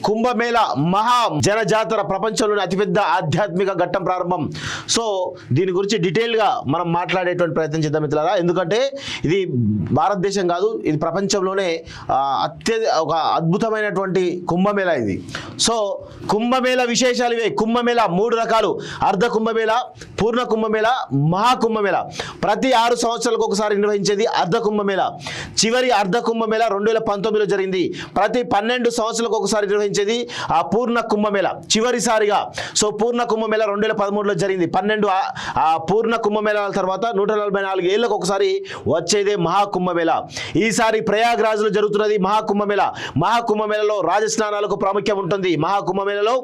కుంభమేళ మహా జనజాతర ప్రపంచంలోని అతిపెద్ద ఆధ్యాత్మిక ఘట్టం ప్రారంభం. సో దీని గురించి డీటెయిల్గా మనం మాట్లాడేటువంటి ప్రయత్నం చేద్దాం మిత్రులారా. ఎందుకంటే ఇది భారతదేశం కాదు, ఇది ప్రపంచంలోనే ఒక అద్భుతమైనటువంటి కుంభమేళ ఇది. సో కుంభమేళ విశేషాలు ఇవే. కుంభమేళ 3 రకాలు: అర్ధ కుంభమేళ, పూర్ణ కుంభమేళ, మహాకుంభమేళ. ప్రతి 6 సంవత్సరాలకు ఒకసారి నిర్వహించేది అర్ధ కుంభమేళ. చివరి అర్ధ కుంభమేళ 2019లో జరిగింది. ప్రతి 12 సంవత్సరాలకు ఒకసారి నిర్వహించేది ఆ పూర్ణ కుంభమేళ చివరిసారిగా. సో పూర్ణ కుంభమేళ 2013లో జరిగింది. 12 పూర్ణ కుంభమేళాల తర్వాత 144 ఏళ్లకు ఒకసారి వచ్చేదే మహాకుంభమేళ. ఈసారి ప్రయాగ్రాజ్లో జరుగుతున్నది మహాకుంభమేళ. మహాకుంభమేళలో రాజస్నానాలకు ప్రాముఖ్యం ఉంటుంది. మహాకుంభమేళలో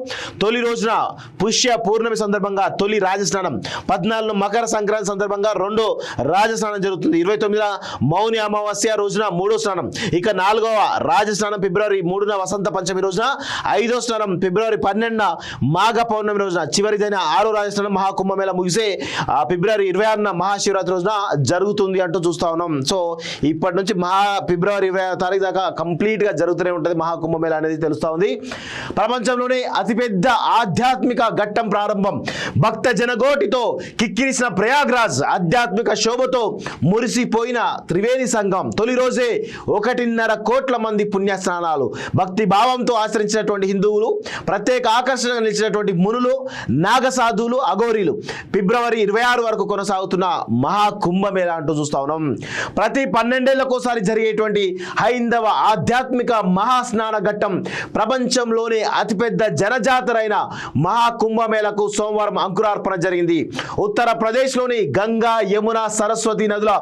తొలి రోజున పుష్య పూర్ణమి సందర్భంగా తొలి రాజస్నానం, 14 మకర సంక్రాంతి సందర్భంగా 2వ రాజస్నానం జరుగుతుంది. 29న మౌని అమావాస్య రోజున 3వ స్నానం. ఇక 4వ రాజస్నానం ఫిబ్రవరి 3న వసంత పంచమి రోజున, 5వ స్నానం ఫిబ్రవరి 12న మాఘ పౌర్ణమి రోజున, చివరిదైన 6వ రాజస్నానం మహాకుంభమేళ ముగిసే ఫిబ్రవరి 26న మహాశివరాత్రి రోజున జరుగుతుంది అంటూ చూస్తా ఉన్నాం. సో ఇప్పటి నుంచి ఫిబ్రవరి 26వ తారీఖు దాకా కంప్లీట్గా జరుగుతూనే ఉంటుంది మహాకుంభమేళ అనేది తెలుస్తూ ఉంది. ప్రపంచంలోనే అతిపెద్ద ఆధ్యాత్మిక ఘట్టం ప్రారంభం. భక్త జనగోటితో కిక్కిరిసిన ప్రయాగ్రాజ్ ఆధ్యాత్మిక శోభతో మురిసిపోయిన త్రివేణి సంఘం. తొలి రోజే 1.5 కోట్ల మంది పుణ్యస్నానాలు. భక్తి భావంతో ఆచరించినటువంటి హిందువులు, ప్రత్యేక ఆకర్షణగా నిలిచినటువంటి మునులు, నాగసాధువులు, అఘోరీలు. ఫిబ్రవరి 26 వరకు కొనసాగుతున్న మహాకుంభమేళ అంటూ చూస్తా ఉన్నాం. ప్రతి 12 ఏళ్లకోసారి జరిగేటువంటి హైందవ ఆధ్యాత్మిక మహాస్నాన ఘట్టం. ప్రపంచంలోనే అతిపెద్ద జనజాతరైన మహాకుంభమేళకు సోమవారం అంకురార్పణ జరిగింది. ఉత్తరప్రదేశ్లోని గంగా, యమున, సరస్వతి నదుల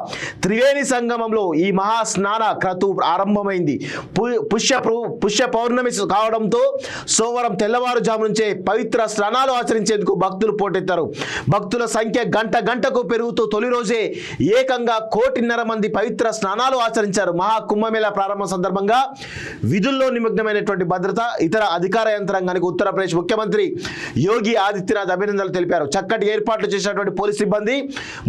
త్రివేణి సంగమంలో ఈ మహాస్నాన క్రతువు ఆరంభమైంది. పుష్య పౌర్ణమి కావడంతో సోమవారం తెల్లవారుజాము నుంచే పవిత్ర స్నానాలు ఆచరించేందుకు భక్తులు పోటెత్తారు. భక్తుల సంఖ్య గంటకు పెరుగుతూ తొలి రోజే ఏకంగా 1.5 మంది పవిత్ర స్నానాలు ఆచరించారు. మహాకుంభమేళ ప్రారంభం సందర్భంగా విధుల్లో నిమగ్నమైనటువంటి భద్రత, ఇతర అధికార యంత్రాంగానికి ఉత్తరప్రదేశ్ ముఖ్యమంత్రి యోగి ఆదిత్యనాథ్ అభినందనలు తెలిపారు. చక్కటి ఏర్పాట్లు చేసినటువంటి పోలీస్ సిబ్బంది,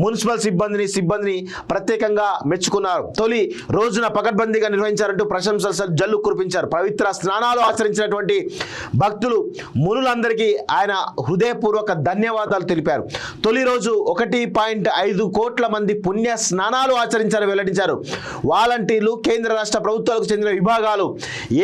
మున్సిపల్ సిబ్బందిని ప్రత్యేకంగా మెచ్చుకున్నారు. తొలి రోజున పకడ్బందీగా నిర్వహించారంటూ ప్రశంసలు జల్లు కురిపించారు. పవిత్ర స్నానాలు ఆచరించినటువంటి భక్తులు, మునులందరికీ ఆయన హృదయపూర్వక ధన్యవాదాలు తెలిపారు. తొలి రోజు 1.5 కోట్ల మంది పుణ్య స్నానాలు ఆచరించారని వెల్లడించారు. వాలంటీర్లు, కేంద్ర రాష్ట్ర ప్రభుత్వాలకు చెందిన విభాగాలు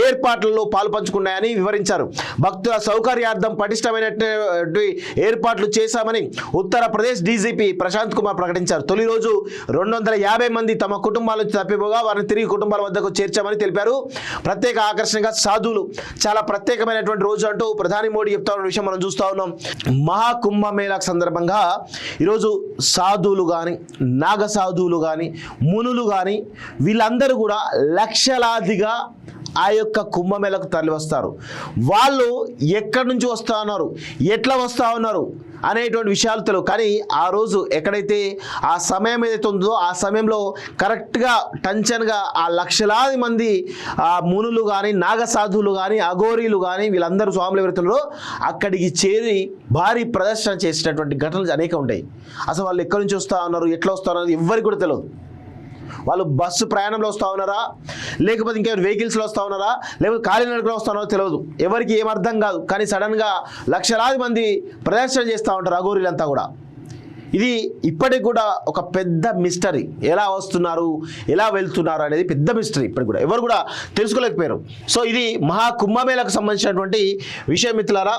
ఏర్పాట్లలో పాల్పంచుకున్నాయని వివరించారు. భక్తుల సౌకర్యార్థం పటిష్టమైనటువంటి ఏర్పాట్లు చేశామని ఉత్తరప్రదేశ్ డీజీపీ ప్రశాంత్ కుమార్ ప్రకటించారు. తొలి రోజు 250 మంది తమ కుటుంబాల నుంచి తప్పిపోగా వారిని తిరిగి కుటుంబాల వద్దకు చేర్చామని తెలిపారు. ప్రత్యేక ఆకర్షణగా సాధువులు. చాలా ప్రత్యేకమైనటువంటి రోజు అంటూ ప్రధాని మోడీ చెప్తా ఉన్న విషయం మనం చూస్తూ ఉన్నాం. మహాకుంభమేళ సందర్భంగా ఈరోజు సాధువులు కానీ, నాగ సాధువులు కానీ, మునులు కానీ వీళ్ళందరూ కూడా లక్షలాదిగా ఆ యొక్క కుంభమేళకు తరలి వస్తారు. వాళ్ళు ఎక్కడి నుంచి వస్తూ ఉన్నారు, ఎట్లా వస్తూ ఉన్నారు అనేటువంటి విషయాలు తెలియవు. కానీ ఆ రోజు ఎక్కడైతే ఆ సమయం ఏదైతే ఉందో ఆ సమయంలో కరెక్ట్గా టెన్షన్గా ఆ లక్షలాది మంది ఆ మునులు కానీ, నాగసాధువులు కానీ, అఘోరీలు కానీ వీళ్ళందరూ స్వాములు ఎవరైతున్నారో అక్కడికి చేరి భారీ ప్రదర్శన చేసినటువంటి ఘటనలు అనేక ఉంటాయి. అసలు వాళ్ళు ఎక్కడి నుంచి వస్తూ ఉన్నారు, ఎట్లా వస్తూ ఉన్నారు ఎవరికి కూడా తెలియదు. వాళ్ళు బస్సు ప్రయాణంలో వస్తూ ఉన్నారా, లేకపోతే ఇంకేమైనా వెహికల్స్లో వస్తూ ఉన్నారా, లేకపోతే కాలినడకలో వస్తూ ఉన్నారో తెలియదు. ఎవరికి ఏం అర్థం కాదు. కానీ సడన్గా లక్షలాది మంది ప్రదర్శన చేస్తూ ఉంటారు అఘోరీలంతా కూడా. ఇది ఇప్పటికి కూడా ఒక పెద్ద మిస్టరీ. ఎలా వస్తున్నారు, ఎలా వెళ్తున్నారు అనేది పెద్ద మిస్టరీ. ఇప్పటికి కూడా ఎవరు కూడా తెలుసుకోలేకపోయారు. సో ఇది మహాకుంభమేళకు సంబంధించినటువంటి విషయం మిత్రులారా.